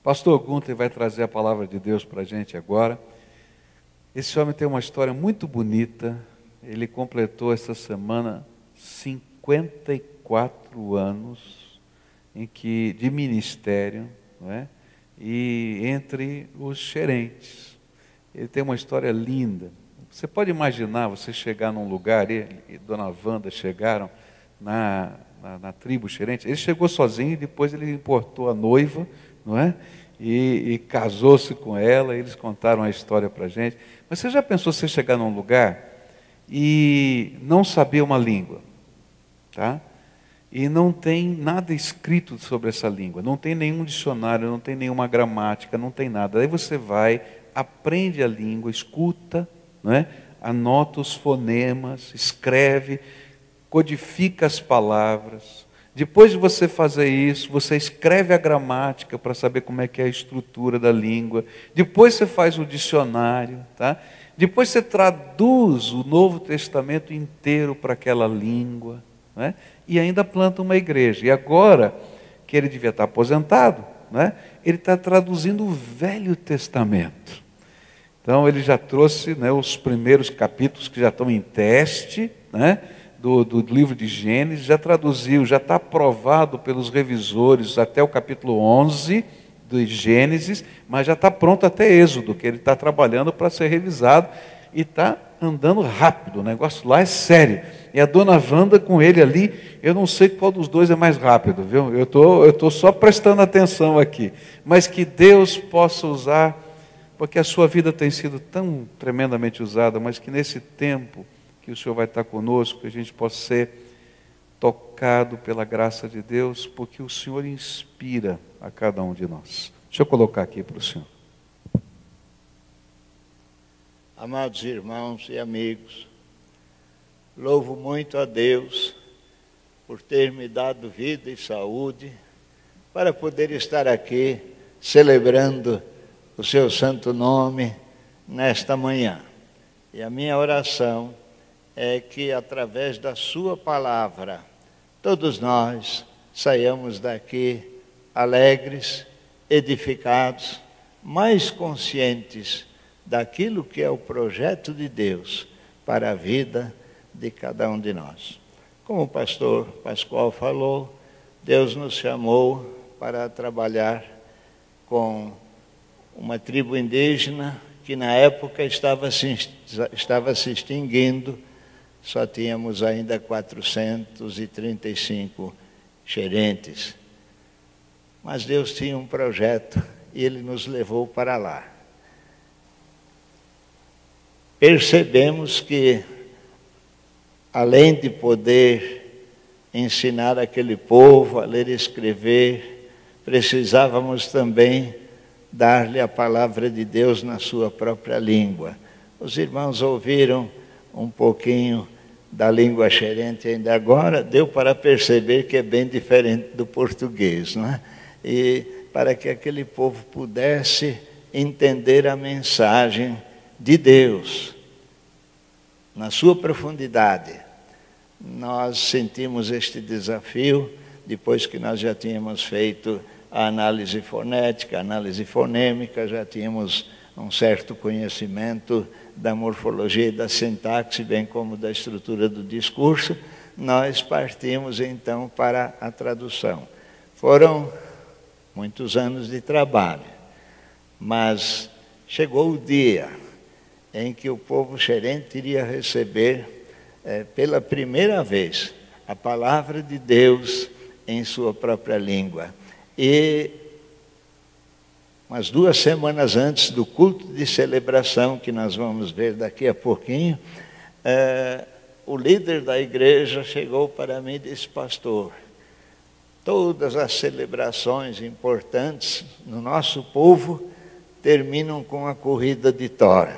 Pastor Gunter vai trazer a palavra de Deus para a gente agora. Esse homem tem uma história muito bonita. Ele completou essa semana 54 anos de ministério, não é? E entre os gerentes. Ele tem uma história linda. Você pode imaginar você chegar num lugar, ele e Dona Wanda chegaram na tribo xerente. Ele chegou sozinho e depois ele importou a noiva, não é? E casou-se com ela. Eles contaram a história para a gente. Mas você já pensou você chegar num lugar e não saber uma língua, tá? E não tem nada escrito sobre essa língua, não tem nenhum dicionário, não tem nenhuma gramática, não tem nada. Aí você vai, aprende a língua, escuta, não é? Anota os fonemas, escreve, codifica as palavras. Depois de você fazer isso, você escreve a gramática para saber como é que é a estrutura da língua. Depois você faz o dicionário, tá? Depois você traduz o Novo Testamento inteiro para aquela língua, né? E ainda planta uma igreja. E agora, que ele devia estar aposentado, né? Ele está traduzindo o Velho Testamento. Então ele já trouxe, né, os primeiros capítulos que já estão em teste, né, do livro de Gênesis, já traduziu, já está aprovado pelos revisores até o capítulo 11 de Gênesis, mas já está pronto até Êxodo, que ele está trabalhando para ser revisado, e está andando rápido, o negócio lá é sério. E a Dona Wanda com ele ali, eu não sei qual dos dois é mais rápido, viu? Eu tô só prestando atenção aqui, mas que Deus possa usar, porque a sua vida tem sido tão tremendamente usada, mas que nesse tempo que o Senhor vai estar conosco, que a gente possa ser tocado pela graça de Deus, porque o Senhor inspira a cada um de nós. Deixa eu colocar aqui para o Senhor. Amados irmãos e amigos, louvo muito a Deus por ter me dado vida e saúde para poder estar aqui celebrando o seu santo nome nesta manhã. E a minha oração é que através da sua palavra, todos nós saiamos daqui alegres, edificados, mais conscientes daquilo que é o projeto de Deus para a vida de cada um de nós. Como o pastor Pascoal falou, Deus nos chamou para trabalhar com uma tribo indígena que na época estava se extinguindo. Só tínhamos ainda 435 gerentes. Mas Deus tinha um projeto e Ele nos levou para lá. Percebemos que, além de poder ensinar aquele povo a ler e escrever, precisávamos também dar-lhe a palavra de Deus na sua própria língua. Os irmãos ouviram um pouquinho da língua xerente ainda agora, deu para perceber que é bem diferente do português, não é? E para que aquele povo pudesse entender a mensagem de Deus na sua profundidade, nós sentimos este desafio depois que nós já tínhamos feito a análise fonética, a análise fonêmica, já tínhamos um certo conhecimento da morfologia e da sintaxe, bem como da estrutura do discurso. Nós partimos então para a tradução. Foram muitos anos de trabalho, mas chegou o dia em que o povo xerente iria receber pela primeira vez a palavra de Deus em sua própria língua. E umas 2 semanas antes do culto de celebração, que nós vamos ver daqui a pouquinho, o líder da igreja chegou para mim e disse: pastor, todas as celebrações importantes no nosso povo terminam com a corrida de tora.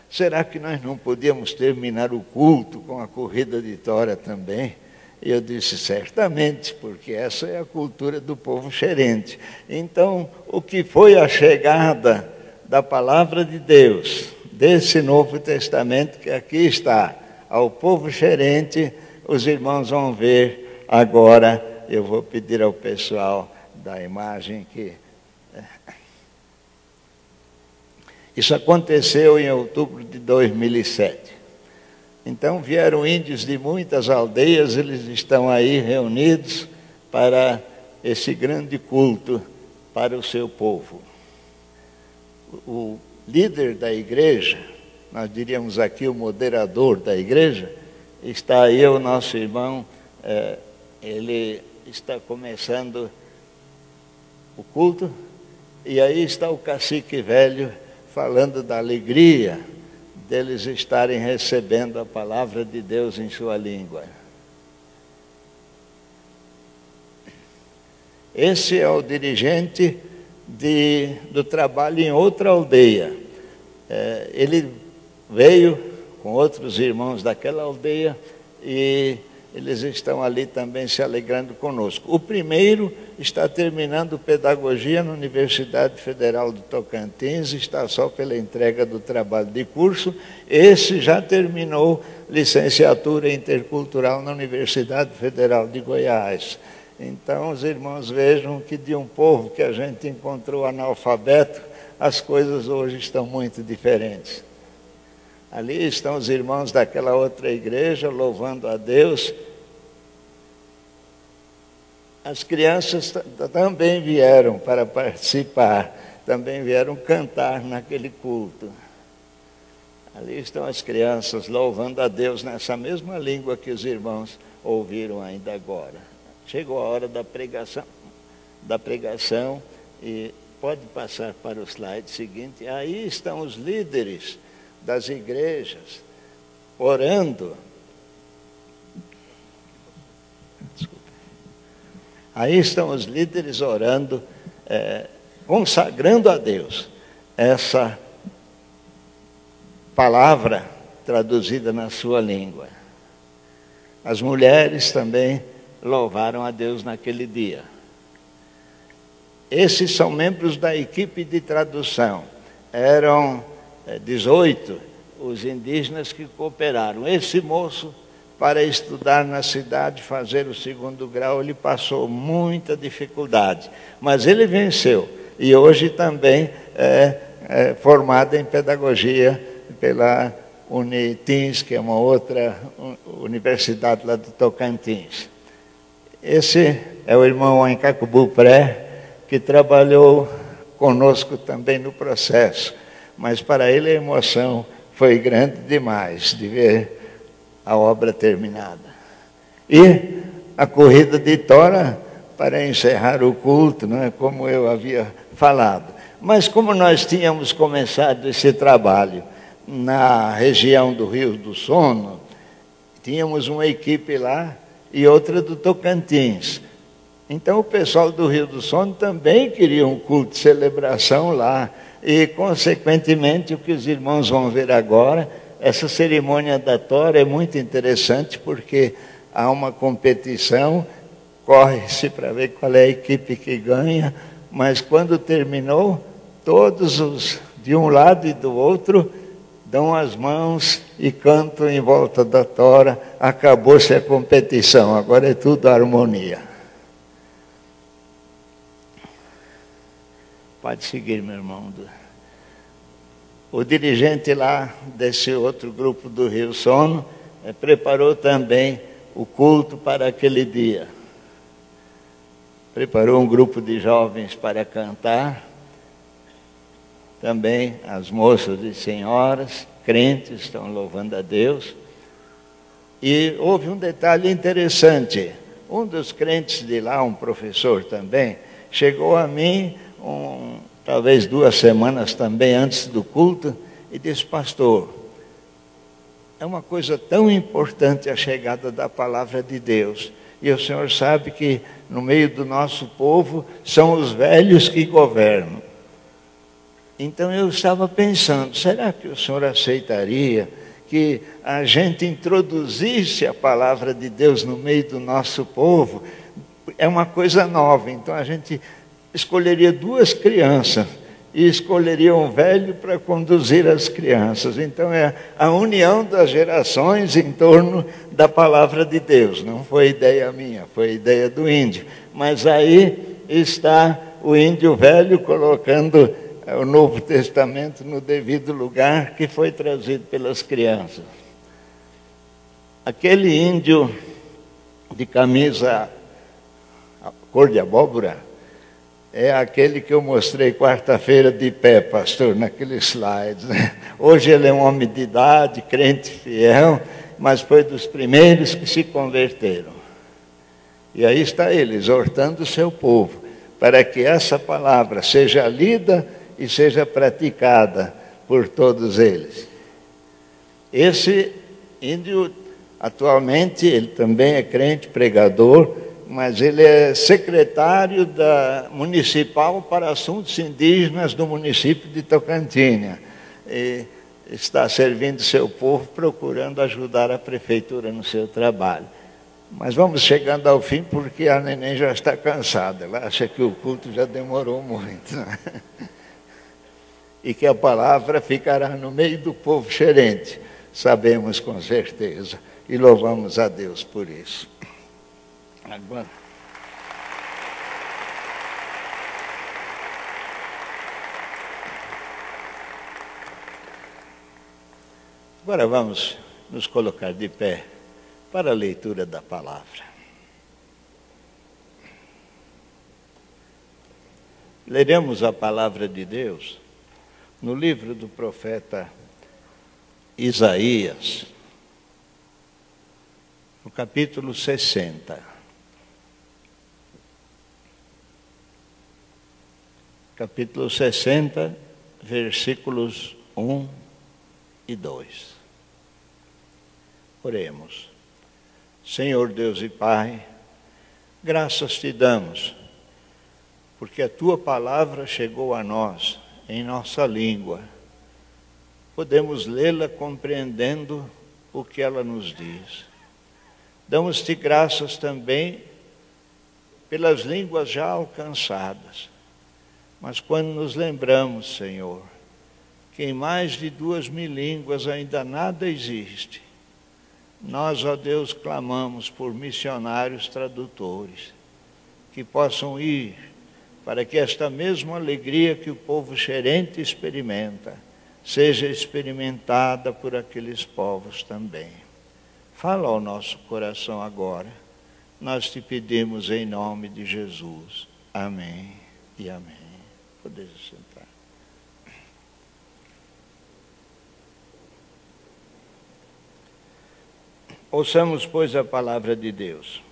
Será que nós não podíamos terminar o culto com a corrida de tora também? E eu disse: certamente, porque essa é a cultura do povo xerente. Então, o que foi a chegada da palavra de Deus, desse Novo Testamento que aqui está, ao povo xerente, os irmãos vão ver agora. Eu vou pedir ao pessoal da imagem que Isso aconteceu em outubro de 2007. Então vieram índios de muitas aldeias, eles estão aí reunidos para esse grande culto para o seu povo. O líder da igreja, nós diríamos aqui o moderador da igreja, está aí o nosso irmão, ele está começando o culto, e aí está o cacique velho falando da alegria deles estarem recebendo a palavra de Deus em sua língua. Esse é o dirigente do trabalho em outra aldeia. Ele veio com outros irmãos daquela aldeia e eles estão ali também se alegrando conosco. O primeiro está terminando pedagogia na Universidade Federal do Tocantins, está só pela entrega do trabalho de curso. Esse já terminou licenciatura intercultural na Universidade Federal de Goiás. Então os irmãos vejam que de um povo que a gente encontrou analfabeto, as coisas hoje estão muito diferentes. Ali estão os irmãos daquela outra igreja louvando a Deus. As crianças também vieram para participar, também vieram cantar naquele culto. Ali estão as crianças louvando a Deus nessa mesma língua que os irmãos ouviram ainda agora. Chegou a hora da pregação e pode passar para o slide seguinte. Aí estão os líderes das igrejas orando. Aí estão os líderes orando, consagrando a Deus essa palavra traduzida na sua língua. As mulheres também louvaram a Deus naquele dia. Esses são membros da equipe de tradução. Eram 18 os indígenas que cooperaram. Esse moço, para estudar na cidade, fazer o 2º grau, ele passou muita dificuldade, mas ele venceu. E hoje também é formado em pedagogia pela Unitins, que é uma outra universidade lá do Tocantins. Esse é o irmão Ancacubu Pré, que trabalhou conosco também no processo. Mas para ele a emoção foi grande demais de ver a obra terminada. E a corrida de tora para encerrar o culto, não é, como eu havia falado. Mas como nós tínhamos começado esse trabalho na região do Rio do Sono, tínhamos uma equipe lá e outra do Tocantins. Então o pessoal do Rio do Sono também queria um culto de celebração lá. E, consequentemente, o que os irmãos vão ver agora, essa cerimônia da tora é muito interessante, porque há uma competição, corre-se para ver qual é a equipe que ganha, mas quando terminou, todos os de um lado e do outro dão as mãos e cantam em volta da tora. Acabou-se a competição, agora é tudo harmonia. Pode seguir, meu irmão. O dirigente lá desse outro grupo do Rio Sono preparou também o culto para aquele dia. Preparou um grupo de jovens para cantar. Também as moças e senhoras, crentes, estão louvando a Deus. E houve um detalhe interessante. Um dos crentes de lá, um professor também, chegou a mim talvez 2 semanas também antes do culto, e disse: pastor, é uma coisa tão importante a chegada da palavra de Deus, e o senhor sabe que no meio do nosso povo são os velhos que governam. Então eu estava pensando, será que o senhor aceitaria que a gente introduzisse a palavra de Deus no meio do nosso povo? É uma coisa nova, então a gente escolheria 2 crianças e escolheria um velho para conduzir as crianças. Então é a união das gerações em torno da palavra de Deus. Não foi ideia minha, foi ideia do índio. Mas aí está o índio velho colocando o Novo Testamento no devido lugar que foi trazido pelas crianças. Aquele índio de camisa cor de abóbora é aquele que eu mostrei quarta-feira de pé, pastor, naqueles slides, né? Hoje ele é um homem de idade, crente fiel, mas foi dos primeiros que se converteram. E aí está ele, exortando o seu povo, para que essa palavra seja lida e seja praticada por todos eles. Esse índio, atualmente, ele também é crente, pregador, mas ele é secretário municipal para assuntos indígenas do município de Tocantins. E está servindo seu povo, procurando ajudar a prefeitura no seu trabalho. Mas vamos chegando ao fim, porque a neném já está cansada. Ela acha que o culto já demorou muito. E que a palavra ficará no meio do povo xerente. Sabemos com certeza. E louvamos a Deus por isso. Agora vamos nos colocar de pé para a leitura da palavra. Leremos a palavra de Deus no livro do profeta Isaías, no capítulo 60. Capítulo 60, versículos 1 e 2. Oremos. Senhor Deus e Pai, graças te damos, porque a Tua palavra chegou a nós, em nossa língua. Podemos lê-la compreendendo o que ela nos diz. Damos-te graças também pelas línguas já alcançadas. Mas quando nos lembramos, Senhor, que em mais de 2.000 línguas ainda nada existe, nós, ó Deus, clamamos por missionários tradutores, que possam ir para que esta mesma alegria que o povo xerente experimenta, seja experimentada por aqueles povos também. Fala ao nosso coração agora, nós te pedimos em nome de Jesus. Amém e amém. Podeis sentar. Ouçamos, pois, a palavra de Deus.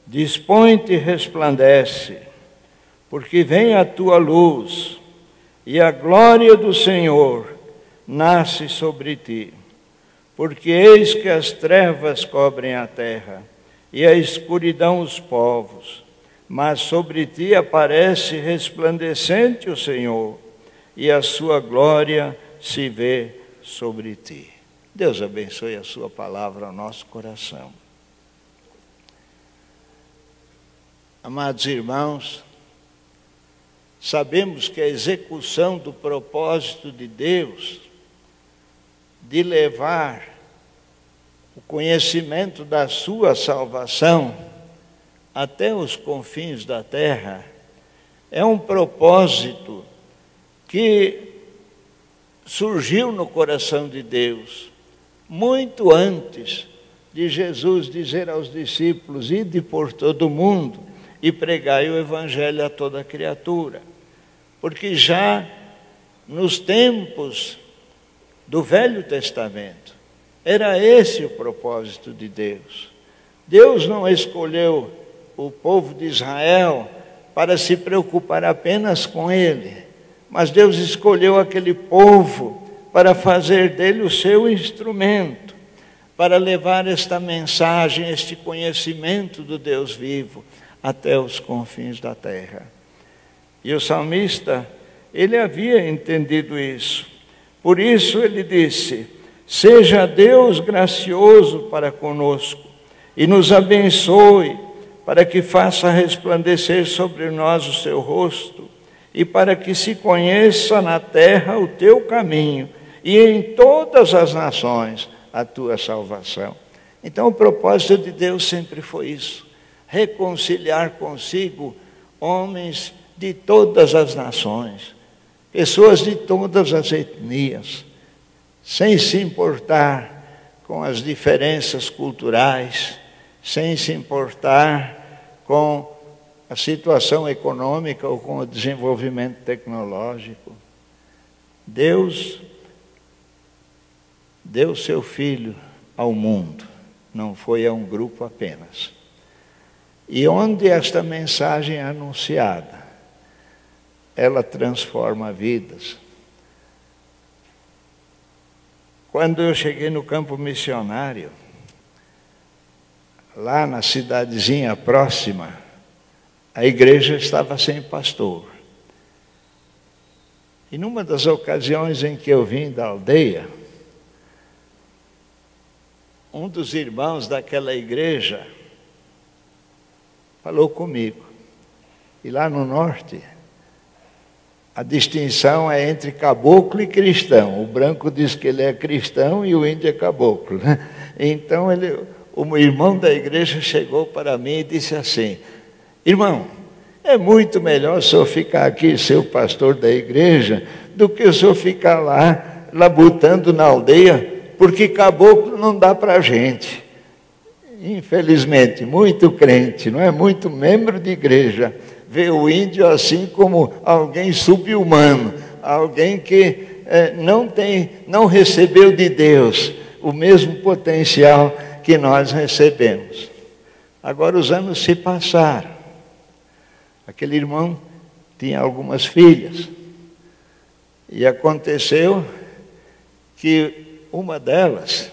Dispõe-te e resplandece, porque vem a tua luz, e a glória do Senhor nasce sobre ti. Porque eis que as trevas cobrem a terra, e a escuridão os povos, mas sobre ti aparece resplandecente o Senhor, e a sua glória se vê sobre ti. Deus abençoe a sua palavra ao nosso coração. Amados irmãos, sabemos que a execução do propósito de Deus de levar o conhecimento da sua salvação até os confins da terra é um propósito que surgiu no coração de Deus muito antes de Jesus dizer aos discípulos: ide por todo o mundo e pregai o evangelho a toda criatura. Porque já nos tempos do Velho Testamento era esse o propósito de Deus. Deus não escolheu o povo de Israel para se preocupar apenas com ele, mas Deus escolheu aquele povo para fazer dele o seu instrumento, para levar esta mensagem, este conhecimento do Deus vivo até os confins da terra. E o salmista, ele havia entendido isso. Por isso ele disse: seja Deus gracioso para conosco e nos abençoe, para que faça resplandecer sobre nós o seu rosto e para que se conheça na terra o teu caminho e em todas as nações a tua salvação. Então o propósito de Deus sempre foi isso: reconciliar consigo homens de todas as nações, pessoas de todas as etnias, sem se importar com as diferenças culturais, sem se importar com a situação econômica ou com o desenvolvimento tecnológico. Deus deu seu Filho ao mundo, não foi a um grupo apenas. E onde esta mensagem é anunciada, ela transforma vidas. Quando eu cheguei no campo missionário, lá na cidadezinha próxima, a igreja estava sem pastor. E numa das ocasiões em que eu vim da aldeia, um dos irmãos daquela igreja falou comigo. E lá no norte, a distinção é entre caboclo e cristão. O branco diz que ele é cristão e o índio é caboclo, né? Então o irmão da igreja chegou para mim e disse assim: irmão, é muito melhor o senhor ficar aqui, ser o pastor da igreja, do que o senhor ficar lá, labutando na aldeia, porque caboclo não dá para a gente. Infelizmente, muito crente, não é? Muito membro de igreja, vê o índio assim como alguém sub-humano, alguém que não recebeu de Deus o mesmo potencial que nós recebemos. Agora os anos se passaram. Aquele irmão tinha algumas filhas. E aconteceu que uma delas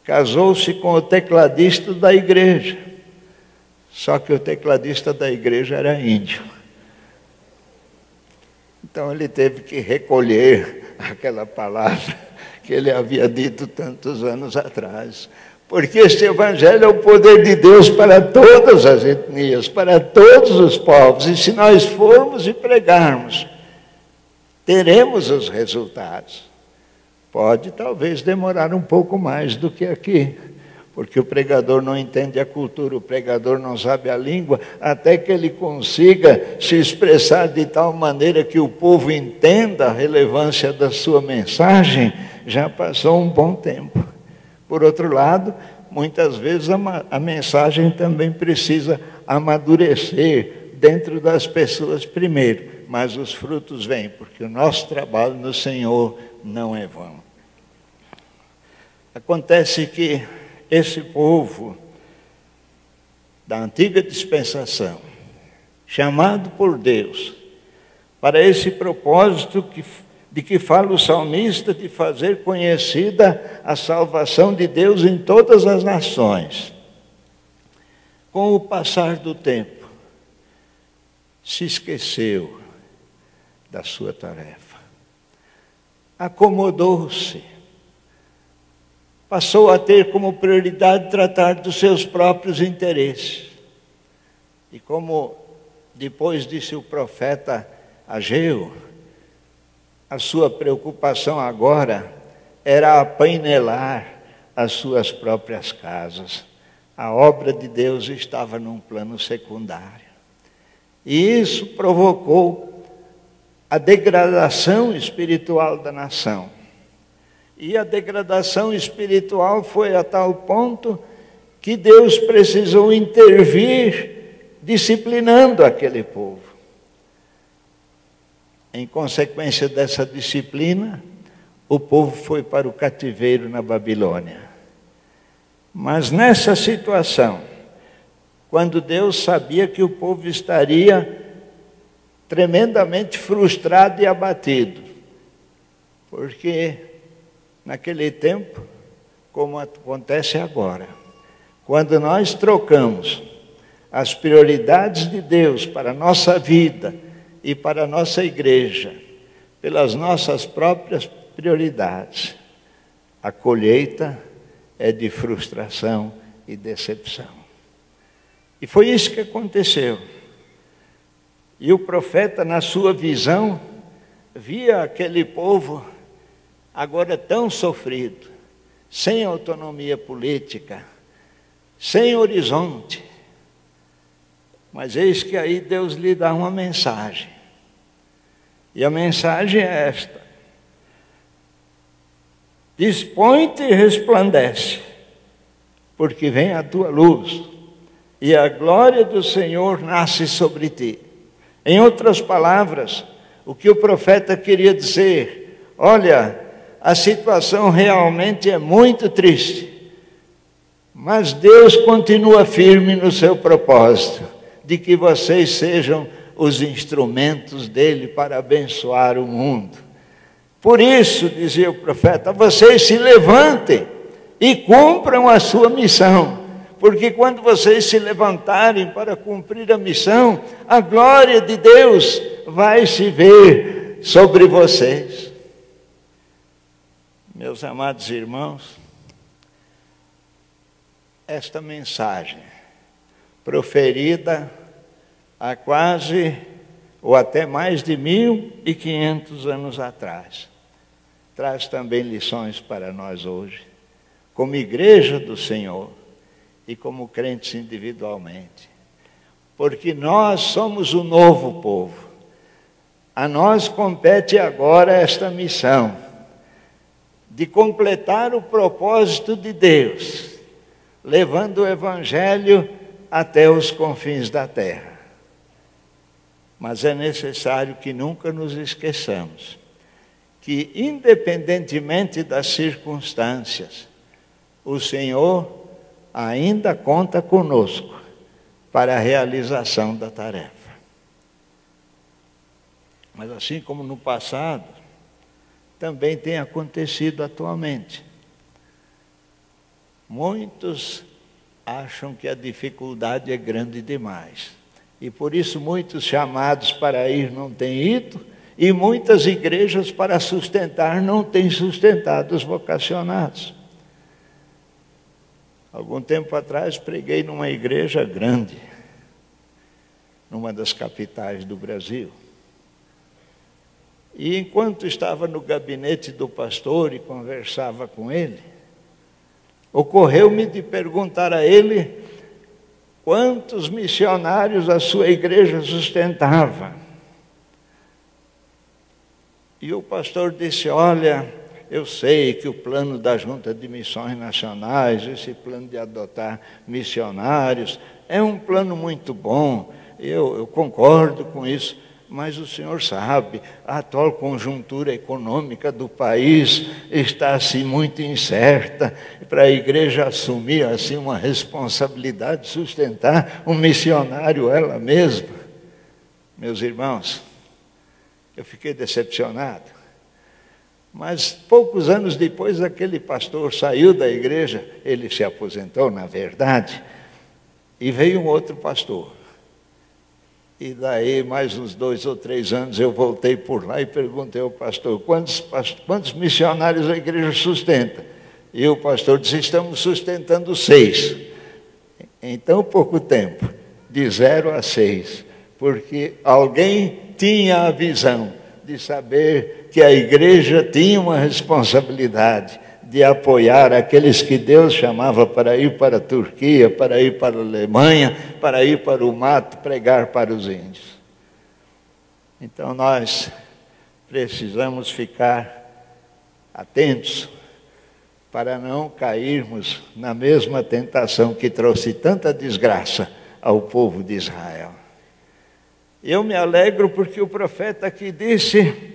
casou-se com o tecladista da igreja. Só que o tecladista da igreja era índio. Então ele teve que recolher aquela palavra que ele havia dito tantos anos atrás. Porque este evangelho é o poder de Deus para todas as etnias, para todos os povos. E se nós formos e pregarmos, teremos os resultados. Pode talvez demorar um pouco mais do que aqui, porque o pregador não entende a cultura, o pregador não sabe a língua, até que ele consiga se expressar de tal maneira que o povo entenda a relevância da sua mensagem, já passou um bom tempo. Por outro lado, muitas vezes a mensagem também precisa amadurecer dentro das pessoas primeiro, mas os frutos vêm, porque o nosso trabalho no Senhor não é vão. Acontece que esse povo da antiga dispensação, chamado por Deus para esse propósito de que fala o salmista, de fazer conhecida a salvação de Deus em todas as nações, com o passar do tempo, se esqueceu da sua tarefa, acomodou-se, passou a ter como prioridade tratar dos seus próprios interesses. E como depois disse o profeta Ageu, a sua preocupação agora era apainelar as suas próprias casas. A obra de Deus estava num plano secundário. E isso provocou a degradação espiritual da nação. E a degradação espiritual foi a tal ponto que Deus precisou intervir disciplinando aquele povo. Em consequência dessa disciplina, o povo foi para o cativeiro na Babilônia. Mas nessa situação, quando Deus sabia que o povo estaria tremendamente frustrado e abatido, porque naquele tempo, como acontece agora, quando nós trocamos as prioridades de Deus para a nossa vida e para a nossa igreja, pelas nossas próprias prioridades, a colheita é de frustração e decepção. E foi isso que aconteceu. E o profeta, na sua visão, via aquele povo agora tão sofrido, sem autonomia política, sem horizonte. Mas eis que aí Deus lhe dá uma mensagem. E a mensagem é esta: dispõe-te e resplandece, porque vem a tua luz, e a glória do Senhor nasce sobre ti. Em outras palavras, o que o profeta queria dizer: olha, a situação realmente é muito triste, mas Deus continua firme no seu propósito, de que vocês sejam os instrumentos dele para abençoar o mundo. Por isso, dizia o profeta, vocês se levantem e cumpram a sua missão, porque quando vocês se levantarem para cumprir a missão, a glória de Deus vai se ver sobre vocês. Meus amados irmãos, esta mensagem, proferida há quase ou até mais de 1500 anos atrás, traz também lições para nós hoje, como igreja do Senhor e como crentes individualmente, porque nós somos o novo povo. A nós compete agora esta missão de completar o propósito de Deus, levando o Evangelho até os confins da terra. Mas é necessário que nunca nos esqueçamos que, independentemente das circunstâncias, o Senhor ainda conta conosco para a realização da tarefa. Mas assim como no passado, também tem acontecido atualmente. Muitos acham que a dificuldade é grande demais, e por isso muitos chamados para ir não têm ido, e muitas igrejas para sustentar não têm sustentado os vocacionados. Algum tempo atrás preguei numa igreja grande, numa das capitais do Brasil. E enquanto estava no gabinete do pastor e conversava com ele, ocorreu-me de perguntar a ele quantos missionários a sua igreja sustentava. E o pastor disse: olha, eu sei que o plano da Junta de Missões Nacionais, esse plano de adotar missionários, é um plano muito bom, eu concordo com isso, mas o senhor sabe, a atual conjuntura econômica do país está assim muito incerta, para a igreja assumir assim uma responsabilidade de sustentar um missionário ela mesma. Meus irmãos, eu fiquei decepcionado. Mas poucos anos depois, aquele pastor saiu da igreja, ele se aposentou, na verdade, e veio um outro pastor. E daí, mais uns 2 ou 3 anos, eu voltei por lá e perguntei ao pastor: quantos missionários a igreja sustenta? E o pastor disse: estamos sustentando 6. Em tão pouco tempo, de 0 a 6, porque alguém tinha a visão de saber que a igreja tinha uma responsabilidade de apoiar aqueles que Deus chamava para ir para a Turquia, para ir para a Alemanha, para ir para o mato, pregar para os índios. Então nós precisamos ficar atentos para não cairmos na mesma tentação que trouxe tanta desgraça ao povo de Israel. Eu me alegro porque o profeta aqui disse: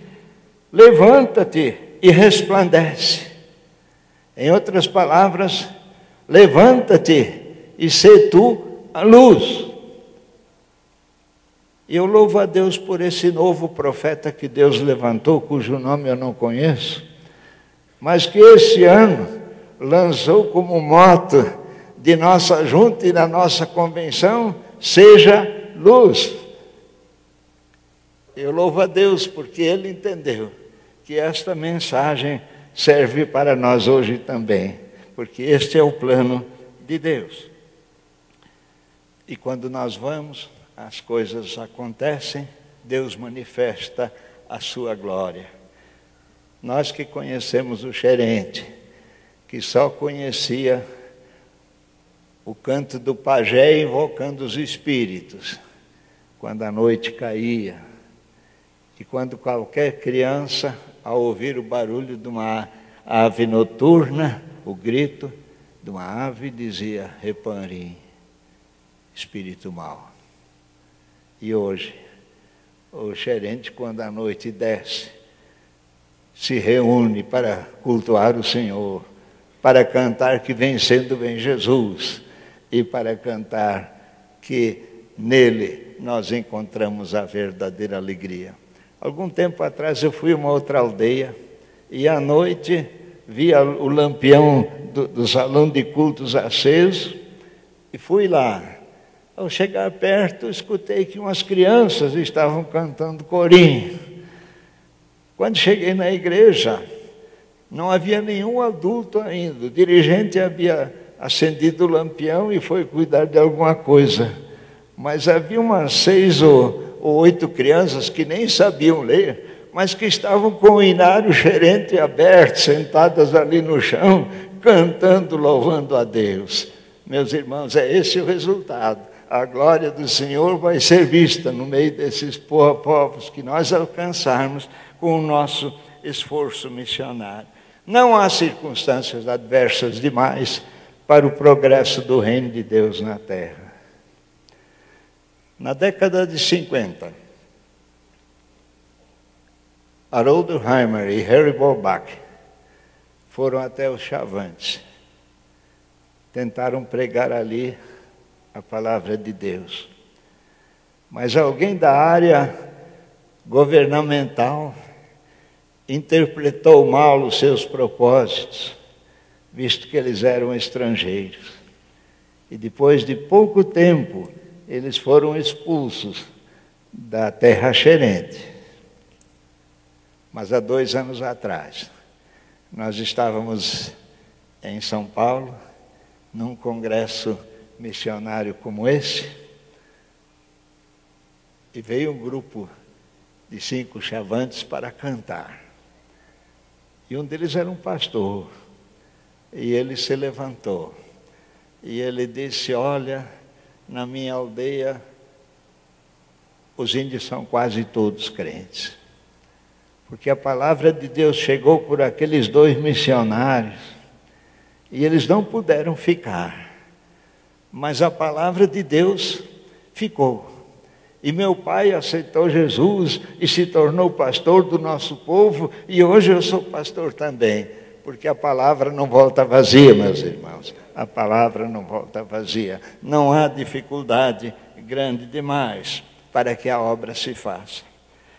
levanta-te e resplandece. Em outras palavras, levanta-te e sê tu a luz. E eu louvo a Deus por esse novo profeta que Deus levantou, cujo nome eu não conheço, mas que esse ano lançou como moto de nossa junta e da nossa convenção: seja luz. Eu louvo a Deus porque ele entendeu que esta mensagem serve para nós hoje também, porque este é o plano de Deus. E quando nós vamos, as coisas acontecem, Deus manifesta a sua glória. Nós que conhecemos o xerente, que só conhecia o canto do pajé invocando os espíritos, quando a noite caía, E quando qualquer criança, ao ouvir o barulho de uma ave noturna, o grito de uma ave, dizia: reparim, espírito mau. E hoje, o gerente, quando a noite desce, se reúne para cultuar o Senhor, para cantar que vencendo vem Jesus, e para cantar que nele nós encontramos a verdadeira alegria. Algum tempo atrás eu fui a uma outra aldeia e à noite via o lampião do salão de cultos aceso e fui lá. Ao chegar perto, escutei que umas crianças estavam cantando corinho. Quando cheguei na igreja, não havia nenhum adulto ainda. O dirigente havia acendido o lampião e foi cuidar de alguma coisa. Mas havia umas 6 ou 8 crianças que nem sabiam ler, mas que estavam com o inário xerente aberto, sentadas ali no chão, cantando, louvando a Deus. Meus irmãos, é esse o resultado. A glória do Senhor vai ser vista no meio desses povos que nós alcançarmos com o nosso esforço missionário. Não há circunstâncias adversas demais para o progresso do reino de Deus na terra. Na década de 50, Haroldo Heimer e Harry Borbach foram até os Chavantes. Tentaram pregar ali a palavra de Deus. Mas alguém da área governamental interpretou mal os seus propósitos, visto que eles eram estrangeiros. E depois de pouco tempo, eles foram expulsos da terra xerente. Mas há 2 anos atrás, nós estávamos em São Paulo, num congresso missionário como esse, e veio um grupo de 5 chavantes para cantar. E um deles era um pastor, e ele se levantou, e ele disse: olha, na minha aldeia, os índios são quase todos crentes. Porque a palavra de Deus chegou por aqueles 2 missionários, e eles não puderam ficar. Mas a palavra de Deus ficou. E meu pai aceitou Jesus e se tornou pastor do nosso povo, e hoje eu sou pastor também. Porque a palavra não volta vazia, meus irmãos. A palavra não volta vazia. Não há dificuldade grande demais para que a obra se faça.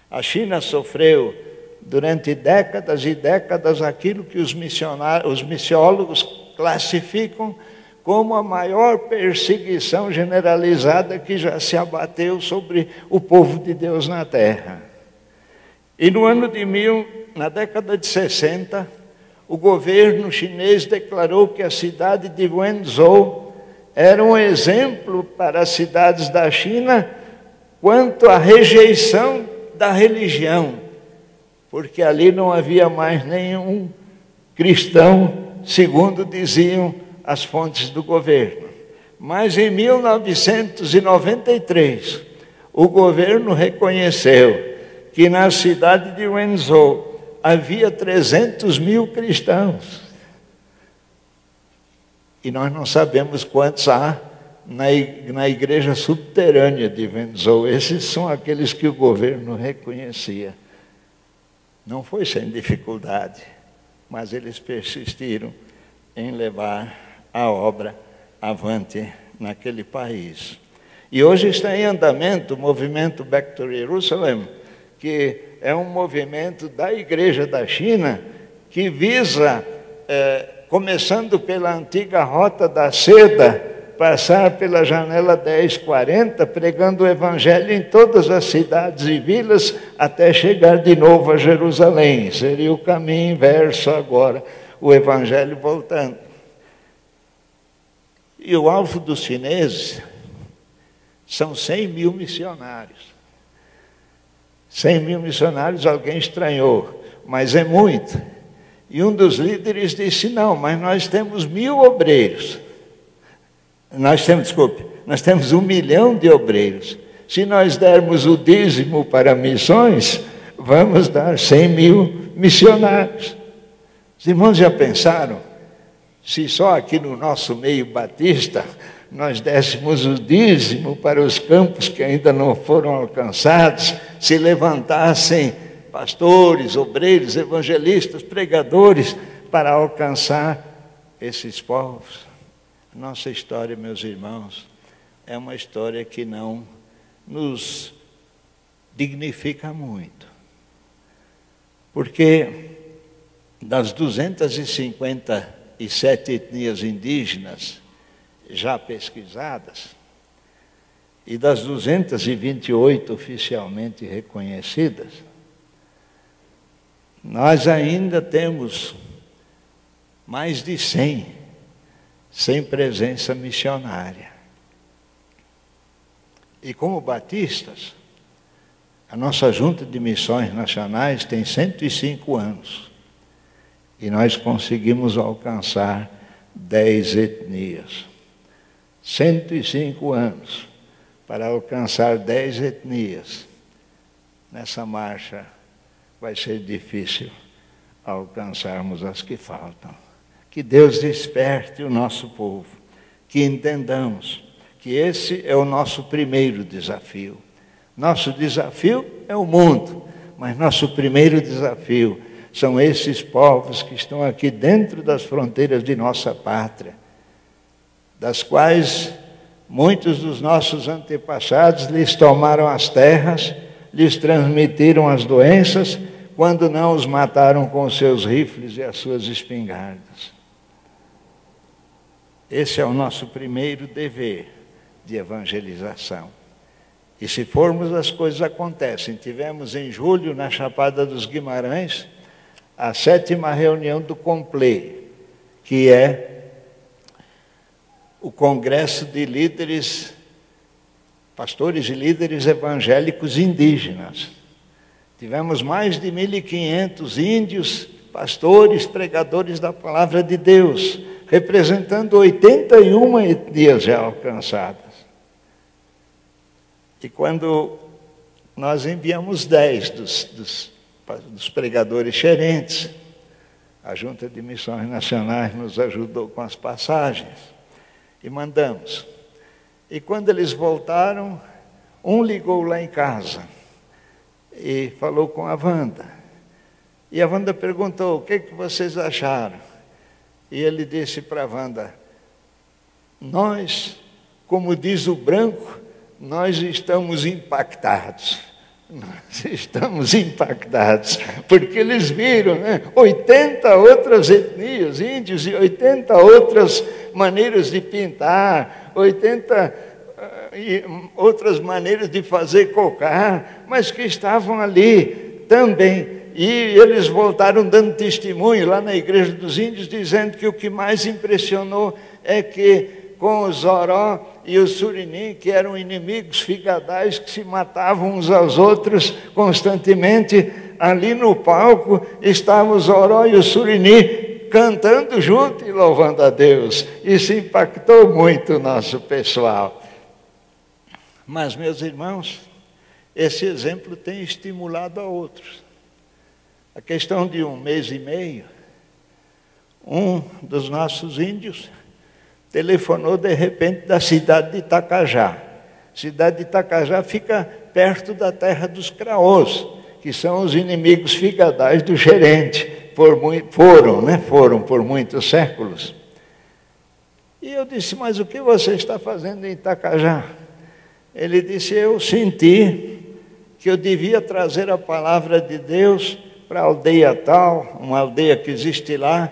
A China sofreu durante décadas e décadas aquilo que os missiólogos classificam como a maior perseguição generalizada que já se abateu sobre o povo de Deus na terra. E no ano na década de 60, o governo chinês declarou que a cidade de Wenzhou era um exemplo para as cidades da China quanto à rejeição da religião, porque ali não havia mais nenhum cristão, segundo diziam as fontes do governo. Mas em 1993, o governo reconheceu que na cidade de Wenzhou havia 300 mil cristãos. E nós não sabemos quantos há na igreja subterrânea de Wenzhou. Esses são aqueles que o governo reconhecia. Não foi sem dificuldade, mas eles persistiram em levar a obra avante naquele país. E hoje está em andamento o movimento Back to Jerusalem, que é um movimento da Igreja da China que visa, começando pela antiga Rota da Seda, passar pela janela 1040, pregando o Evangelho em todas as cidades e vilas, até chegar de novo a Jerusalém. Seria o caminho inverso agora, o Evangelho voltando. E o alvo dos chineses são 100 mil missionários. 100 mil missionários, alguém estranhou, mas é muito. E um dos líderes disse: não, mas nós temos 1000 obreiros. Nós temos 1 milhão de obreiros. Se nós dermos o dízimo para missões, vamos dar 100.000 missionários. Os irmãos já pensaram, se só aqui no nosso meio batista nós dessemos o dízimo para os campos que ainda não foram alcançados, se levantassem pastores, obreiros, evangelistas, pregadores para alcançar esses povos? Nossa história, meus irmãos, é uma história que não nos dignifica muito. Porque das 257 etnias indígenas já pesquisadas, e das 228 oficialmente reconhecidas, nós ainda temos mais de 100 sem presença missionária. E como batistas, a nossa Junta de Missões Nacionais tem 105 anos. E nós conseguimos alcançar 10 etnias. 105 anos para alcançar 10 etnias. Nessa marcha vai ser difícil alcançarmos as que faltam. Que Deus desperte o nosso povo, que entendamos que esse é o nosso primeiro desafio. Nosso desafio é o mundo, mas nosso primeiro desafio são esses povos que estão aqui dentro das fronteiras de nossa pátria, das quais muitos dos nossos antepassados lhes tomaram as terras, lhes transmitiram as doenças, quando não os mataram com os seus rifles e as suas espingardas. Esse é o nosso primeiro dever de evangelização. E se formos, as coisas acontecem. Tivemos em julho, na Chapada dos Guimarães, a 7ª reunião do COMPLE, que é o Congresso de Líderes, Pastores e Líderes Evangélicos Indígenas. Tivemos mais de 1.500 índios, pastores, pregadores da Palavra de Deus, representando 81 etnias já alcançadas. E quando nós enviamos 10 dos pregadores xerentes, a Junta de Missões Nacionais nos ajudou com as passagens e mandamos. E quando eles voltaram, um ligou lá em casa e falou com a Wanda. E a Wanda perguntou: o que vocês acharam? E ele disse para a Wanda: nós, como diz o branco, nós estamos impactados. Nós estamos impactados, porque eles viram, 80 outras etnias, índios, e 80 outras maneiras de pintar, 80 outras maneiras de fazer cocar, mas que estavam ali também. E eles voltaram dando testemunho lá na Igreja dos Índios, dizendo que o que mais impressionou é que com os Zoró e os Surinim, que eram inimigos figadais, que se matavam uns aos outros constantemente, ali no palco estavam os Zoró e os Surinim cantando junto e louvando a Deus. Isso impactou muito o nosso pessoal. Mas, meus irmãos, esse exemplo tem estimulado a outros. A questão de 1 mês e meio, um dos nossos índios telefonou de repente da cidade de Itacajá. A cidade de Itacajá fica perto da terra dos Craôs, que são os inimigos figadais do gerente. Foram por muitos séculos. E eu disse: mas o que você está fazendo em Itacajá? Ele disse: eu senti que eu devia trazer a palavra de Deus para a aldeia tal, uma aldeia que existe lá,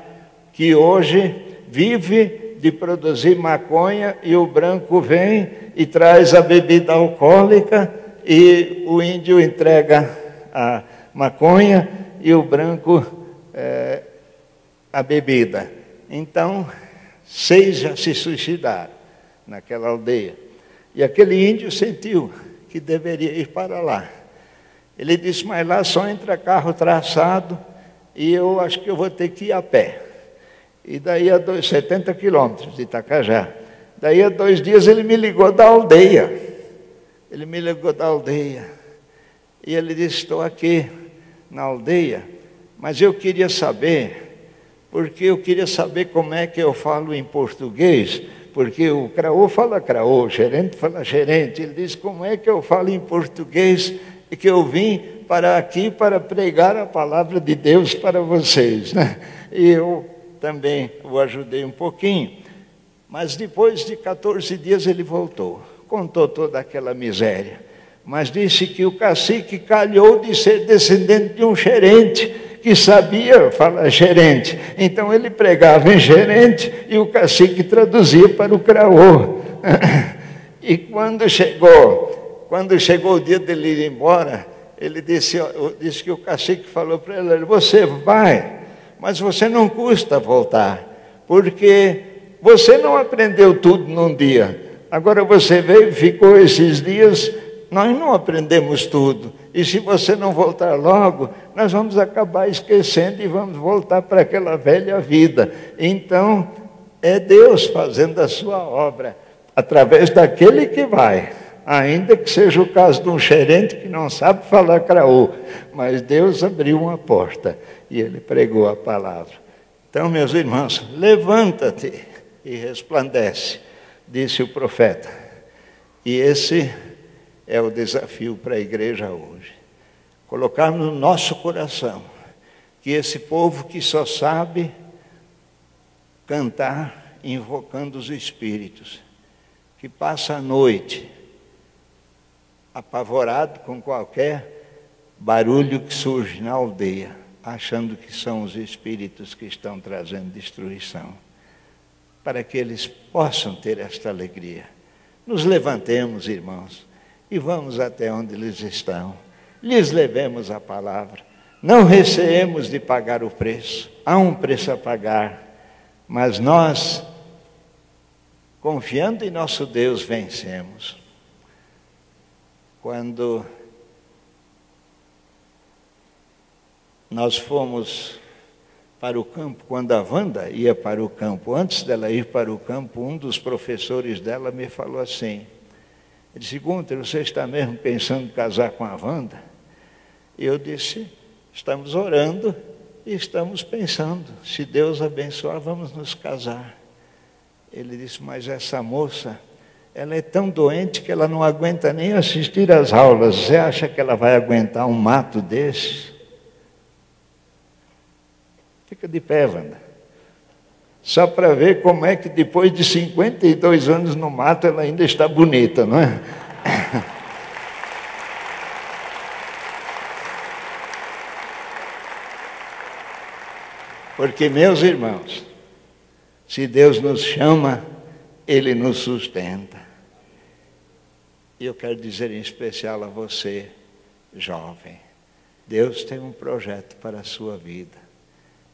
que hoje vive de produzir maconha, e o branco vem e traz a bebida alcoólica, e o índio entrega a maconha e o branco a bebida. Então, 6 já se suicidaram naquela aldeia. E aquele índio sentiu que deveria ir para lá. Ele disse: mas lá só entra carro traçado e eu acho que eu vou ter que ir a pé. E daí a 70 quilômetros de Itacajá. Daí a 2 dias ele me ligou da aldeia. E ele disse: estou aqui na aldeia, mas eu queria saber, porque eu queria saber como é que eu falo em português, porque o craô fala craô, o gerente fala gerente. Ele disse, como é que eu falo em português e que eu vim para aqui para pregar a palavra de Deus para vocês, né? E eu também o ajudei um pouquinho. Mas depois de 14 dias ele voltou, contou toda aquela miséria, mas disse que o cacique calhou de ser descendente de um gerente, que sabia falar gerente. Então ele pregava em gerente e o cacique traduzia para o craô. E quando chegou o dia dele ir embora, ele disse que o cacique falou para ele, você vai, mas você não custa voltar, porque você não aprendeu tudo num dia. Agora você veio, ficou esses dias, nós não aprendemos tudo. E se você não voltar logo, nós vamos acabar esquecendo e vamos voltar para aquela velha vida. Então, é Deus fazendo a sua obra, através daquele que vai. Ainda que seja o caso de um gerente que não sabe falar craô, mas Deus abriu uma porta e ele pregou a palavra. Então, meus irmãos, levanta-te e resplandece, disse o profeta. E esse é o desafio para a igreja hoje. Colocarmos no nosso coração que esse povo que só sabe cantar invocando os espíritos, que passa a noite apavorado com qualquer barulho que surge na aldeia, achando que são os espíritos que estão trazendo destruição, para que eles possam ter esta alegria. Nos levantemos, irmãos, e vamos até onde eles estão, lhes levemos a palavra, não receemos de pagar o preço, há um preço a pagar, mas nós, confiando em nosso Deus, vencemos. Quando nós fomos para o campo, quando a Wanda ia para o campo, antes dela ir para o campo, um dos professores dela me falou assim, ele disse, Gunter, você está mesmo pensando em casar com a Wanda? E eu disse, estamos orando e estamos pensando, se Deus abençoar, vamos nos casar. Ele disse, mas essa moça, ela é tão doente que ela não aguenta nem assistir às aulas. Você acha que ela vai aguentar um mato desse? Fica de pé, Wanda. Só para ver como é que depois de 52 anos no mato ela ainda está bonita, não é? Porque, meus irmãos, se Deus nos chama, Ele nos sustenta. E eu quero dizer em especial a você, jovem, Deus tem um projeto para a sua vida.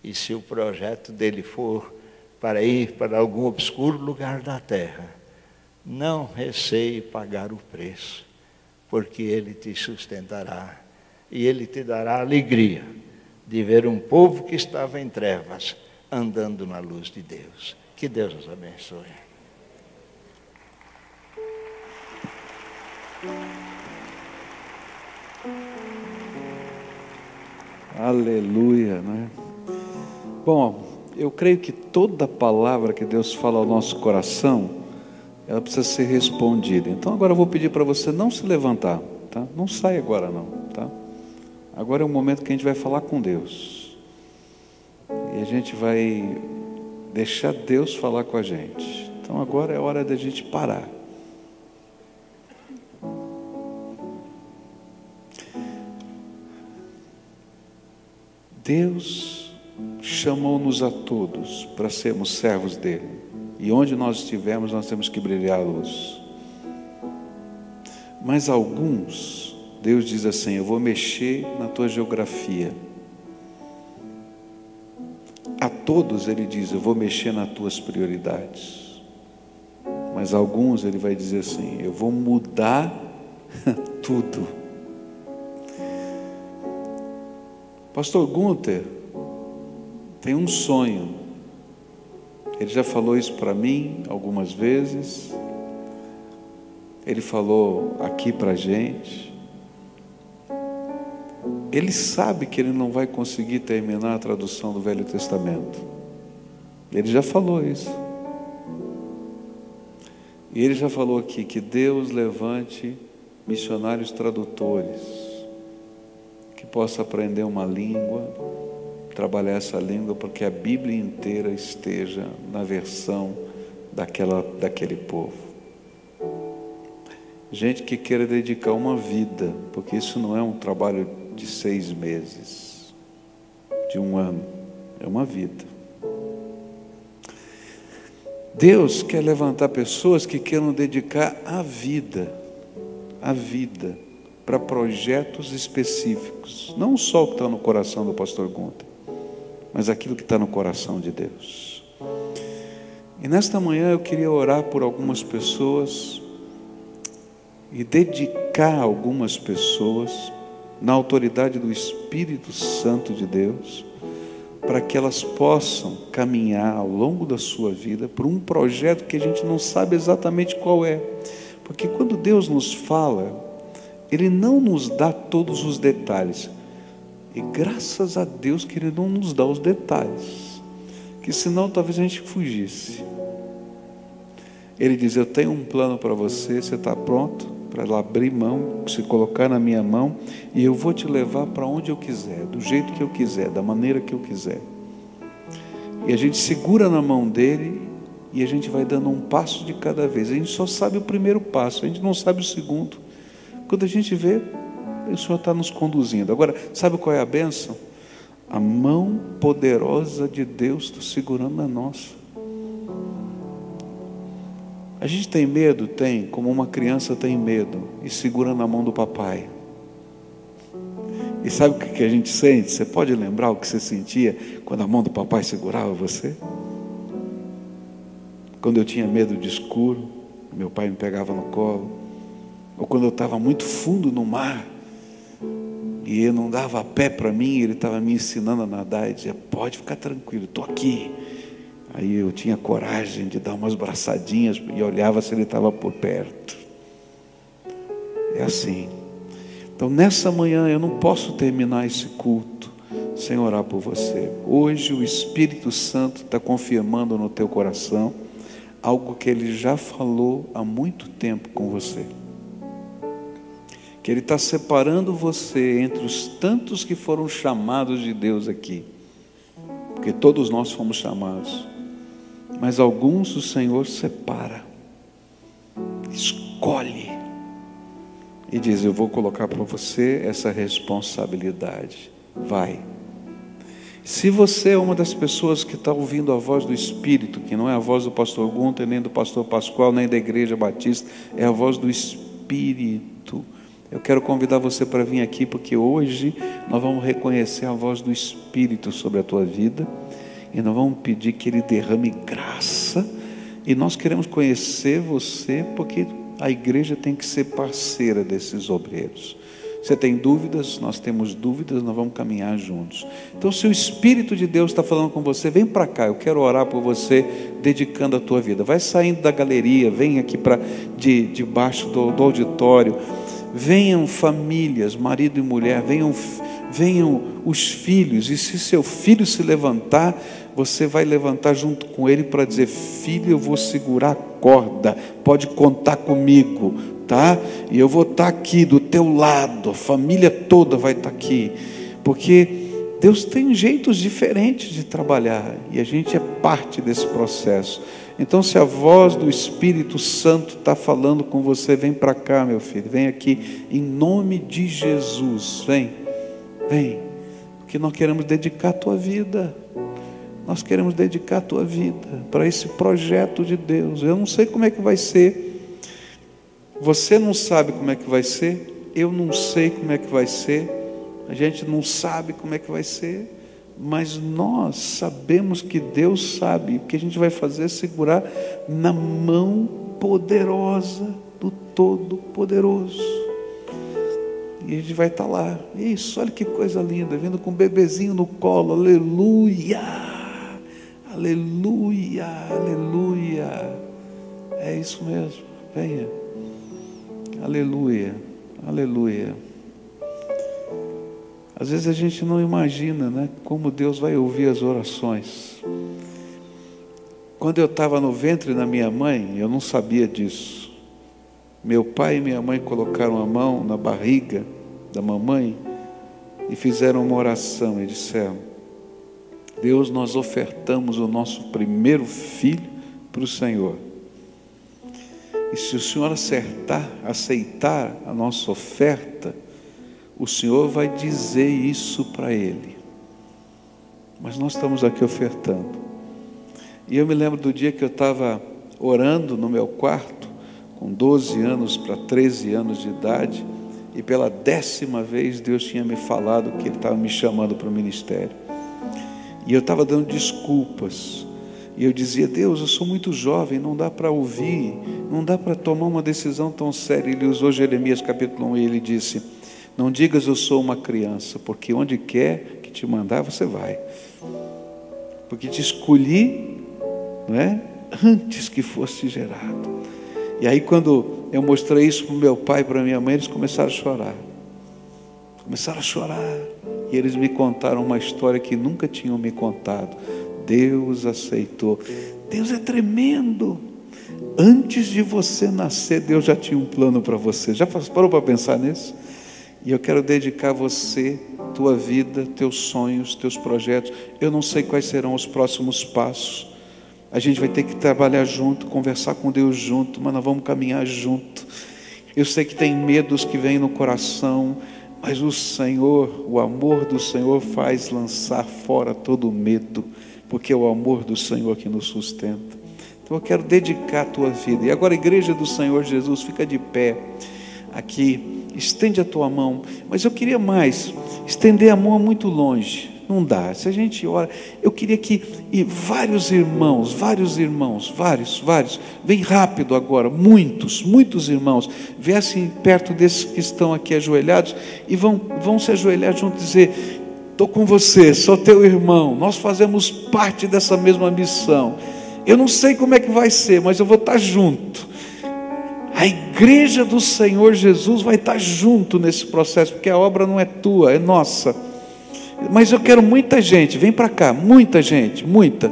E se o projeto dele for para ir para algum obscuro lugar da terra, não receie pagar o preço, porque ele te sustentará. E ele te dará alegria de ver um povo que estava em trevas, andando na luz de Deus. Que Deus nos abençoe. Aleluia, né? Bom, eu creio que toda palavra que Deus fala ao nosso coração, ela precisa ser respondida. Então agora eu vou pedir para você não se levantar, tá? Não sai agora não, tá? Agora é o momento que a gente vai falar com Deus. E a gente vai deixar Deus falar com a gente. Então agora é hora da gente parar. Deus chamou-nos a todos para sermos servos dele. E onde nós estivermos, nós temos que brilhar a luz. Mas alguns, Deus diz assim, eu vou mexer na tua geografia. A todos ele diz, eu vou mexer nas tuas prioridades. Mas alguns ele vai dizer assim, eu vou mudar tudo. Pastor Gunter tem um sonho. Ele já falou isso para mim algumas vezes. Ele falou aqui para a gente. ele sabe que ele não vai conseguir terminar a tradução do Velho Testamento. Ele já falou isso. E ele já falou aqui que Deus levante missionários tradutores que possa aprender uma língua, trabalhar essa língua, porque a Bíblia inteira esteja na versão daquele povo. Gente que queira dedicar uma vida, porque isso não é um trabalho de 6 meses, de 1 ano, é uma vida. Deus quer levantar pessoas que queiram dedicar a vida para projetos específicos, não só o que está no coração do pastor Gunther, mas aquilo que está no coração de Deus. E nesta manhã eu queria orar por algumas pessoas e dedicar algumas pessoas na autoridade do Espírito Santo de Deus, para que elas possam caminhar ao longo da sua vida por um projeto que a gente não sabe exatamente qual é. Porque quando Deus nos fala, Ele não nos dá todos os detalhes. E graças a Deus que Ele não nos dá os detalhes, que senão talvez a gente fugisse. Ele diz: eu tenho um plano para você, você está pronto para abrir mão, se colocar na minha mão, e eu vou te levar para onde eu quiser, do jeito que eu quiser, da maneira que eu quiser. E a gente segura na mão dele e a gente vai dando um passo de cada vez. A gente só sabe o primeiro passo, a gente não sabe o segundo. Quando a gente vê, o Senhor está nos conduzindo. Agora, sabe qual é a bênção? A mão poderosa de Deus está segurando a nossa. A gente tem medo? Tem, como uma criança tem medo, e segura na mão do papai. E sabe o que a gente sente? Você pode lembrar o que você sentia quando a mão do papai segurava você? Quando eu tinha medo de escuro, meu pai me pegava no colo. Ou quando eu estava muito fundo no mar, e ele não dava pé para mim, ele estava me ensinando a nadar, e dizia: pode ficar tranquilo, estou aqui. Aí eu tinha coragem de dar umas braçadinhas e olhava se ele estava por perto. É assim. Então nessa manhã eu não posso terminar esse culto sem orar por você. Hoje o Espírito Santo está confirmando no teu coração algo que Ele já falou há muito tempo com você. Que Ele está separando você entre os tantos que foram chamados de Deus aqui. Porque todos nós fomos chamados. Mas alguns o Senhor separa, escolhe e diz: eu vou colocar para você essa responsabilidade, vai. Se você é uma das pessoas que está ouvindo a voz do Espírito, que não é a voz do pastor Gunther, nem do pastor Pascoal, nem da Igreja Batista, é a voz do Espírito, eu quero convidar você para vir aqui, porque hoje nós vamos reconhecer a voz do Espírito sobre a tua vida. E nós vamos pedir que Ele derrame graça. E nós queremos conhecer você, porque a igreja tem que ser parceira desses obreiros. Você tem dúvidas? Nós temos dúvidas, nós vamos caminhar juntos. Então, se o Espírito de Deus está falando com você, vem para cá, eu quero orar por você, dedicando a tua vida. Vai saindo da galeria, vem aqui debaixo do auditório. Venham famílias, marido e mulher, venham os filhos, e se seu filho se levantar, você vai levantar junto com ele para dizer: filho, eu vou segurar a corda, pode contar comigo, tá? E eu vou estar aqui do teu lado, a família toda vai estar aqui, porque Deus tem jeitos diferentes de trabalhar, e a gente é parte desse processo. Então, se a voz do Espírito Santo está falando com você, vem para cá, meu filho, vem aqui, em nome de Jesus, vem, porque nós queremos dedicar a tua vida. Nós queremos dedicar a tua vida para esse projeto de Deus. Eu não sei como é que vai ser. Você não sabe como é que vai ser. Eu não sei como é que vai ser. A gente não sabe como é que vai ser. Mas nós sabemos que Deus sabe. O que a gente vai fazer é segurar na mão poderosa do Todo-Poderoso. E a gente vai estar lá. Isso, olha que coisa linda. Vindo com um bebezinho no colo. Aleluia! Aleluia, aleluia. É isso mesmo, venha. Aleluia, aleluia. Às vezes a gente não imagina, né, como Deus vai ouvir as orações. Quando eu estava no ventre da minha mãe, eu não sabia disso. Meu pai e minha mãe colocaram a mão na barriga da mamãe e fizeram uma oração e disseram: Deus, nós ofertamos o nosso primeiro filho para o Senhor. E se o Senhor aceitar a nossa oferta, o Senhor vai dizer isso para ele. Mas nós estamos aqui ofertando. E eu me lembro do dia que eu estava orando no meu quarto, com 12 anos para 13 anos de idade, e pela 10ª vez Deus tinha me falado que Ele estava me chamando para o ministério. E eu estava dando desculpas. E eu dizia: Deus, eu sou muito jovem, não dá para ouvir, não dá para tomar uma decisão tão séria. Ele usou Jeremias capítulo 1 e ele disse: não digas eu sou uma criança, porque onde quer que te mandar você vai. Porque te escolhi, não é? Antes que fosse gerado. E aí quando eu mostrei isso para o meu pai e para a minha mãe, eles começaram a chorar. Começaram a chorar. E eles me contaram uma história que nunca tinham me contado. Deus aceitou. Deus é tremendo. Antes de você nascer, Deus já tinha um plano para você. Já parou para pensar nisso? E eu quero dedicar a você, tua vida, teus sonhos, teus projetos. Eu não sei quais serão os próximos passos. A gente vai ter que trabalhar junto, conversar com Deus junto, mas nós vamos caminhar junto. Eu sei que tem medos que vêm no coração, mas o Senhor, o amor do Senhor faz lançar fora todo medo, porque é o amor do Senhor que nos sustenta. Então eu quero dedicar a tua vida. E agora, igreja do Senhor Jesus, fica de pé aqui, estende a tua mão. Mas eu queria mais, estender a mão muito longe. Não dá, se a gente ora, eu queria que vários irmãos, bem rápido agora, muitos irmãos, viessem perto desses que estão aqui ajoelhados e vão se ajoelhar junto e dizer: estou com você, sou teu irmão, nós fazemos parte dessa mesma missão. Eu não sei como é que vai ser, mas eu vou estar junto. A igreja do Senhor Jesus vai estar junto nesse processo, porque a obra não é tua, é nossa. Mas eu quero muita gente, vem para cá, muita gente, muita,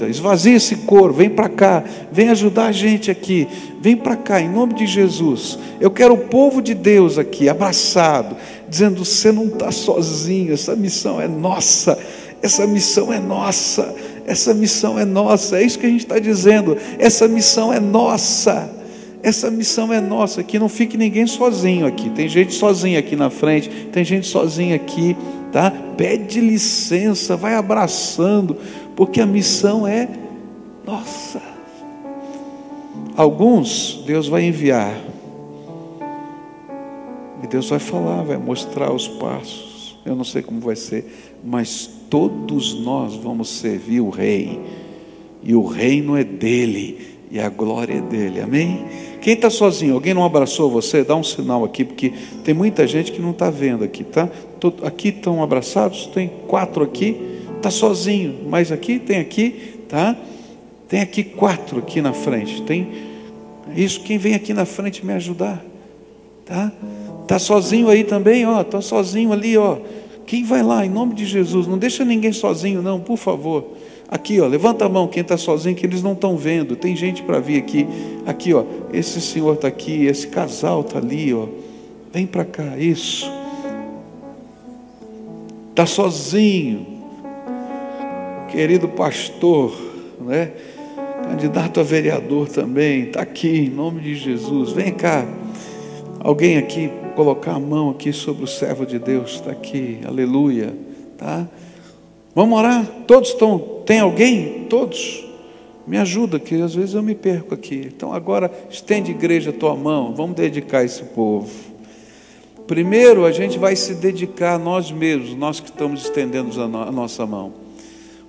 esvazia esse coro, vem para cá, vem ajudar a gente aqui, vem para cá, em nome de Jesus. Eu quero o povo de Deus aqui, abraçado, dizendo: você não está sozinho, essa missão é nossa, essa missão é nossa, essa missão é nossa, é isso que a gente está dizendo, essa missão é nossa. Essa missão é nossa, que não fique ninguém sozinho aqui. Tem gente sozinha aqui na frente, tem gente sozinha aqui, tá? Pede licença, vai abraçando, porque a missão é nossa. Alguns Deus vai enviar, e Deus vai falar, vai mostrar os passos. Eu não sei como vai ser, mas todos nós vamos servir o Rei, e o reino é dele, e a glória é dele, amém? Quem está sozinho, alguém não abraçou você? Dá um sinal aqui, porque tem muita gente que não está vendo aqui, tá? Aqui estão abraçados, tem 4 aqui, está sozinho, mas aqui, tá? Tem aqui 4 aqui na frente, tem isso, quem vem aqui na frente me ajudar, tá? Está sozinho aí também, ó, está sozinho ali, ó. Quem vai lá, em nome de Jesus, não deixa ninguém sozinho não, por favor. Aqui, ó, levanta a mão quem está sozinho, que eles não estão vendo, tem gente para vir aqui. Aqui, ó, esse senhor está aqui, esse casal está ali, ó. Vem para cá, isso. Está sozinho, querido pastor, né? Candidato a vereador também, está aqui, em nome de Jesus. Vem cá, alguém aqui, colocar a mão aqui sobre o servo de Deus, está aqui, aleluia, tá? Vamos orar? Todos estão? Tem alguém? Todos? Me ajuda, que às vezes eu me perco aqui. Então agora estende, igreja, a tua mão. Vamos dedicar esse povo. Primeiro a gente vai se dedicar a nós mesmos, nós que estamos estendendo a nossa mão.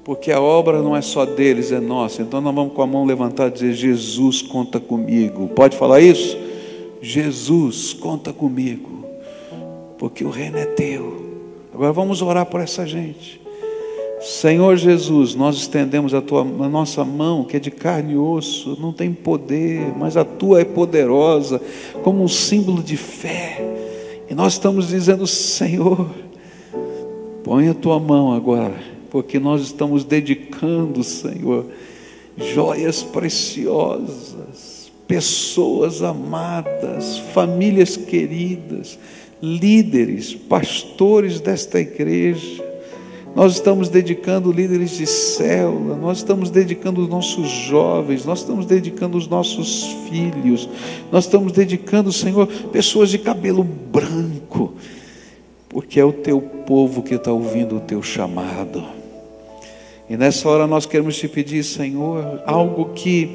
Porque a obra não é só deles, é nossa. Então nós vamos com a mão levantada e dizer: Jesus, conta comigo. Pode falar isso? Jesus, conta comigo. Porque o reino é teu. Agora vamos orar por essa gente. Senhor Jesus, nós estendemos a nossa mão, que é de carne e osso, não tem poder, mas a tua é poderosa, como um símbolo de fé. E nós estamos dizendo: Senhor, Põe a tua mão agora, porque nós estamos dedicando, Senhor, joias preciosas, pessoas amadas, famílias queridas, líderes, pastores desta igreja. Nós estamos dedicando líderes de célula, nós estamos dedicando os nossos jovens, nós estamos dedicando os nossos filhos, nós estamos dedicando, Senhor, pessoas de cabelo branco, porque é o teu povo que está ouvindo o teu chamado. E nessa hora nós queremos te pedir, Senhor, algo que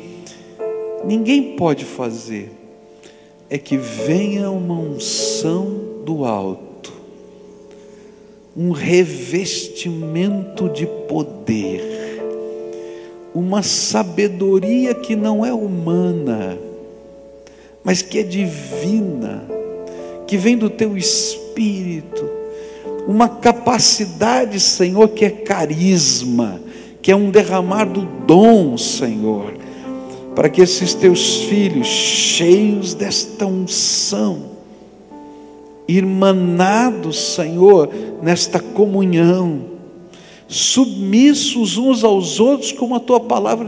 ninguém pode fazer, é que venha uma unção do alto, um revestimento de poder, uma sabedoria que não é humana, mas que é divina, que vem do teu Espírito, uma capacidade, Senhor, que é carisma, que é um derramar do dom, Senhor, para que esses teus filhos, cheios desta unção, irmanados, Senhor, nesta comunhão, submissos uns aos outros, como a tua palavra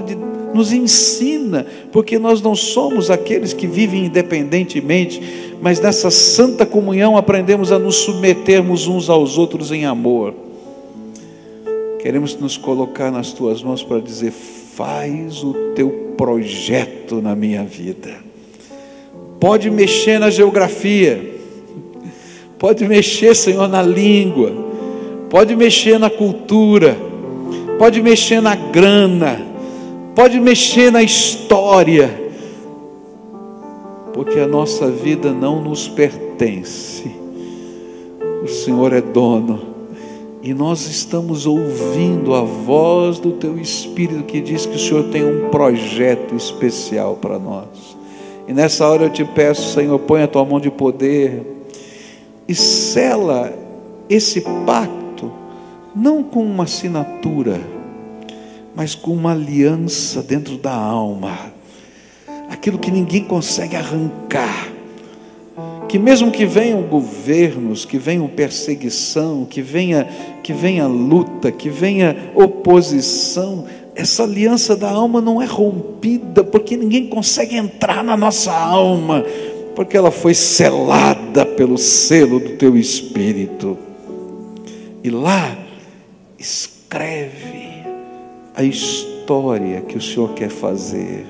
nos ensina, porque nós não somos aqueles que vivem independentemente, mas nessa santa comunhão aprendemos a nos submetermos uns aos outros em amor. Queremos nos colocar nas tuas mãos para dizer: faz o teu projeto na minha vida. Pode mexer na geografia, pode mexer, Senhor, na língua, pode mexer na cultura, pode mexer na grana, pode mexer na história, porque a nossa vida não nos pertence, o Senhor é dono, e nós estamos ouvindo a voz do teu Espírito que diz que o Senhor tem um projeto especial para nós. E nessa hora eu te peço, Senhor, põe a tua mão de poder e sela esse pacto, não com uma assinatura, mas com uma aliança dentro da alma, aquilo que ninguém consegue arrancar, que mesmo que venham governos, que venham perseguição, que venha luta, que venha oposição, essa aliança da alma não é rompida, porque ninguém consegue entrar na nossa alma, porque ela foi selada pelo selo do teu Espírito. E lá escreve a história que o Senhor quer fazer,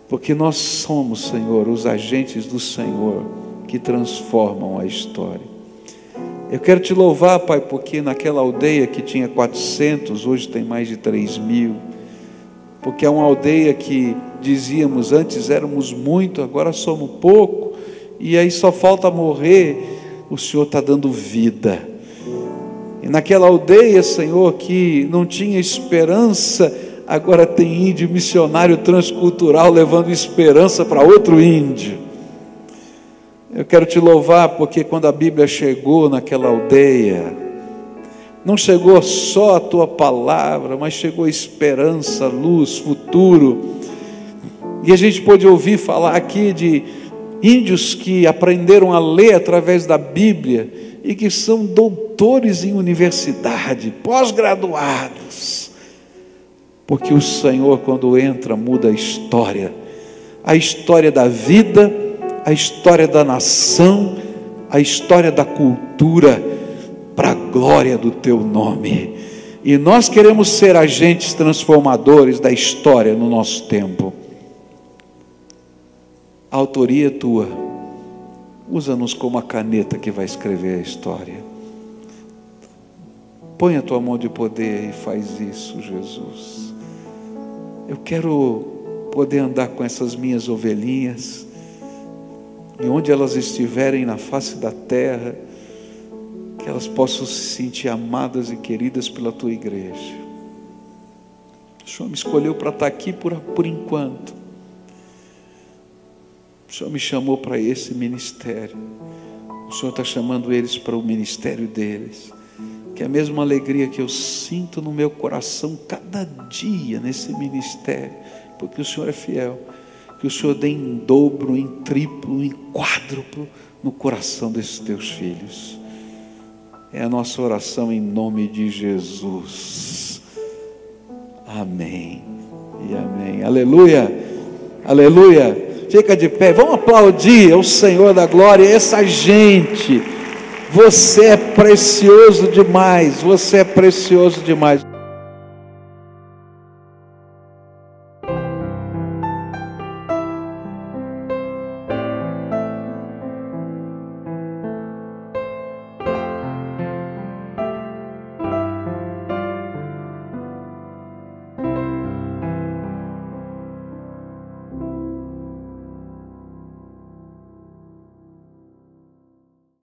porque nós somos, Senhor, os agentes do Senhor que transformam a história. Eu quero te louvar, Pai, porque naquela aldeia que tinha 400, hoje tem mais de 3.000, porque é uma aldeia que dizíamos antes éramos muito, agora somos pouco, e aí só falta morrer. O Senhor está dando vida. E naquela aldeia, Senhor, que não tinha esperança, agora tem índio missionário transcultural levando esperança para outro índio. Eu quero te louvar porque quando a Bíblia chegou naquela aldeia, não chegou só a tua palavra, mas chegou esperança, luz, futuro. E a gente pôde ouvir falar aqui de índios que aprenderam a ler através da Bíblia e que são doutores em universidade, pós-graduados, porque o Senhor, quando entra, muda a história da vida, a história da nação, a história da cultura, para a glória do teu nome. E nós queremos ser agentes transformadores da história no nosso tempo. A autoria é tua, usa-nos como a caneta que vai escrever a história. Põe a tua mão de poder e faz isso, Jesus. Eu quero poder andar com essas minhas ovelhinhas, e onde elas estiverem na face da terra, que elas possam se sentir amadas e queridas pela tua igreja. O Senhor me escolheu para estar aqui por enquanto. O Senhor me chamou para esse ministério. O Senhor está chamando eles para o ministério deles. Que é a mesma alegria que eu sinto no meu coração cada dia nesse ministério, porque o Senhor é fiel. Que o Senhor dê em dobro, em triplo, em quádruplo no coração desses teus filhos. É a nossa oração em nome de Jesus. Amém e amém. Aleluia, aleluia. Fica de pé, vamos aplaudir o Senhor da glória, essa gente. Você é precioso demais, você é precioso demais.